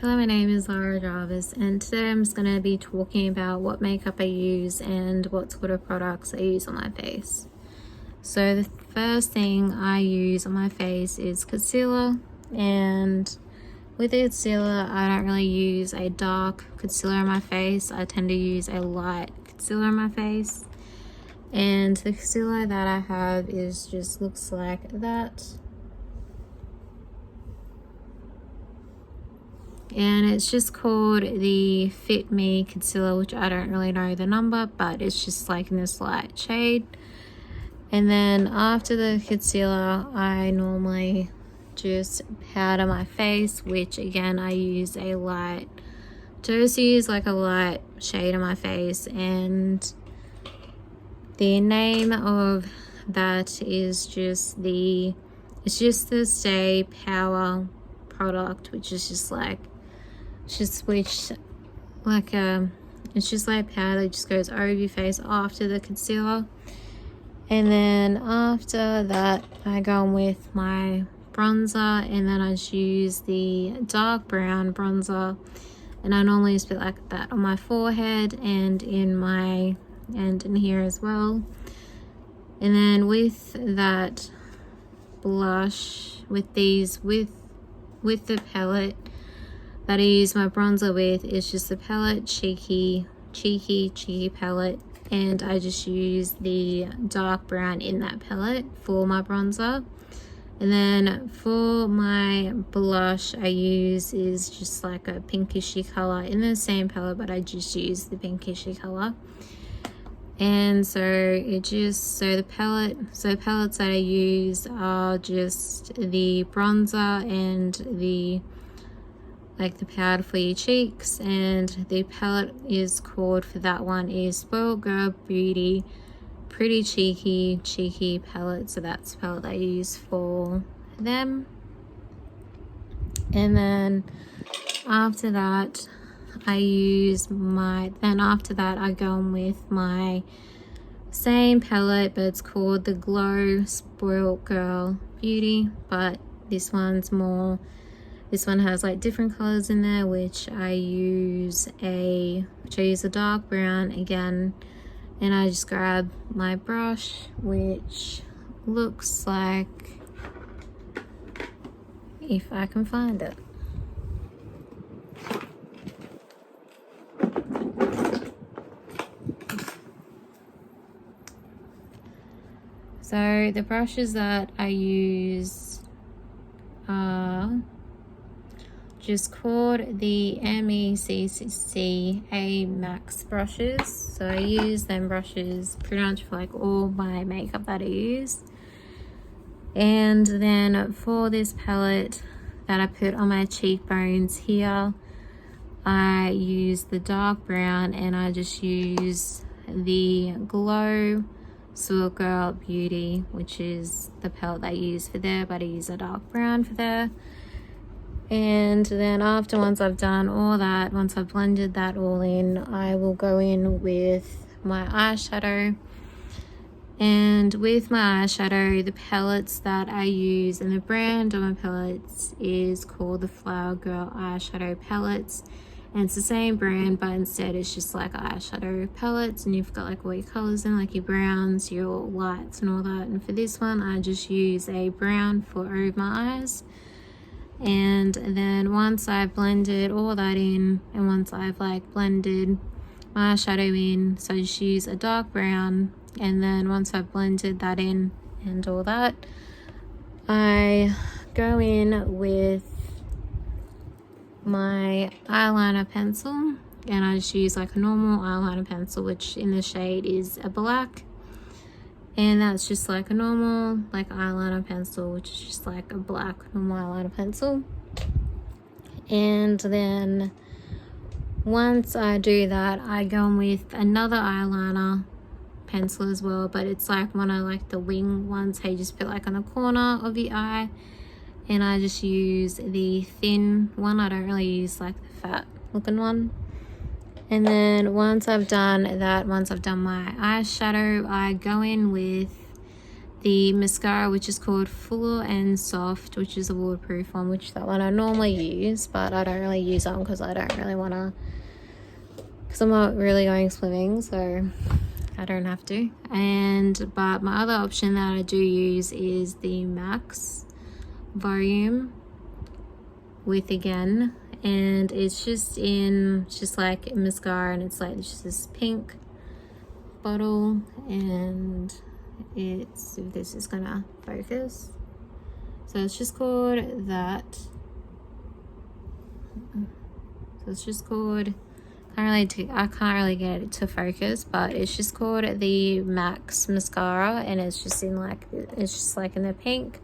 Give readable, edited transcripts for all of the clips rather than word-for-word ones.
Hello, my name is Lara Jarvis, and today I'm just going to be talking about what makeup I use and what sort of products I use on my face. So the first thing I use on my face is concealer, and with the concealer I don't really use a dark concealer on my face. I tend to use a light concealer on my face, and the concealer that I have is just looks like that. And it's just called the Fit Me concealer, which I don't really know the number, but it's just like in this light shade. And then after the concealer, I normally just powder my face, which again I use a light, just use like a light shade on my face. And the name of that is just the Stay Power product, which is just like it's just like powder. It just goes over your face after the concealer. And then after that I go on with my bronzer, and then I just use the dark brown bronzer, and I normally just put like that on my forehead and in here as well. And then with that blush, with the palette that I use my bronzer with, is just the palette cheeky palette, and I just use the dark brown in that palette for my bronzer. And then for my blush I use is just like a pinkishy color in the same palette, but I just use the pinkishy color. And the palettes that I use are just the bronzer and the powder for your cheeks, and the palette is called for that one is Spoiled Girl Beauty Pretty Cheeky palette. So that's the palette I use for them. And then after that I go on with my same palette, but it's called the Glow Spoiled Girl Beauty, but this one has like different colors in there, which I use a dark brown again. And I just grab my brush, which looks like, if I can find it, so the brushes that I use are just called the MECCA Max brushes. So I use them brushes pretty much for like all my makeup that I use. And then for this palette that I put on my cheekbones here, I use the dark brown, and I just use the Glow Spoiled Girl Beauty, which is the palette I use for there, but I use a dark brown for there. And then once I've done all that, once I've blended that all in, I will go in with my eyeshadow. And with my eyeshadow, the palettes that I use and the brand of my palettes is called the Flower Girl eyeshadow palettes. And it's the same brand, but instead it's just like eyeshadow palettes, and you've got like all your colors in, like your browns, your lights and all that. And for this one I just use a brown for over my eyes. And then once I've blended all that in, and once I've like blended my eyeshadow in, so I just use a dark brown. And then once I've blended that in and all that, I go in with my eyeliner pencil, and I just use like a normal eyeliner pencil, which in the shade is a black. And that's just like a normal like eyeliner pencil, which is just like a black normal eyeliner pencil. And then once I do that, I go on with another eyeliner pencil as well, but it's like one of like the wing ones, how you just put like on the corner of the eye. And I just use the thin one. I don't really use like the fat looking one. And then once I've done that, once I've done my eyeshadow, I go in with the mascara, which is called Fuller and Soft, which is a waterproof one, which that one I normally use, but I don't really use them because I don't really want to, because I'm not really going swimming, so I don't have to. But my other option that I do use is the Max Volume with Again, and it's just like mascara, and it's like just this pink bottle, and it's, if this is gonna focus, so it's just called that. So it's just called, I can't really get it to focus, but it's just called the Max Mascara, and it's just in like, it's just like in the pink.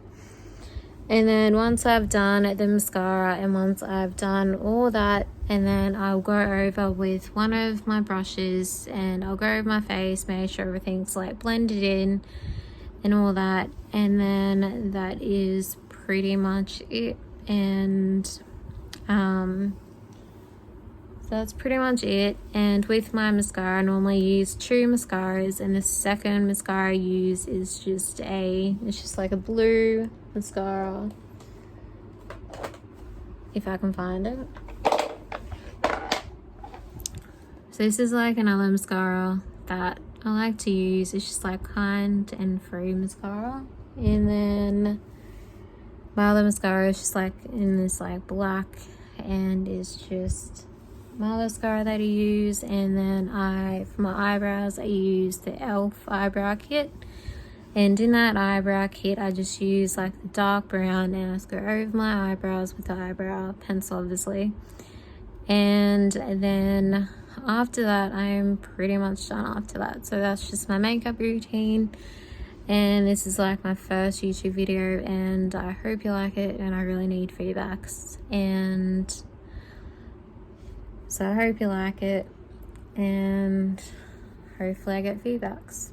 And then once I've done the mascara, and once I've done all that, and then I'll go over with one of my brushes, and I'll go over my face, make sure everything's like blended in and all that, and then that is pretty much it. And so that's pretty much it. And with my mascara, I normally use 2 mascaras, and the second mascara I use is just it's just like a blue mascara, if I can find it. So this is like another mascara that I like to use. It's just like Kind and Free mascara. And then my other mascara is just like in this like black, and it's just my mascara that I use. And then for my eyebrows, I use the e.l.f. eyebrow kit, and in that eyebrow kit I just use like the dark brown, and I just go over my eyebrows with the eyebrow pencil, obviously. And then after that, I'm pretty much done after that. So that's just my makeup routine, and this is like my first YouTube video, and I hope you like it, and I really need feedbacks, and so I hope you like it, and hopefully I get feedbacks.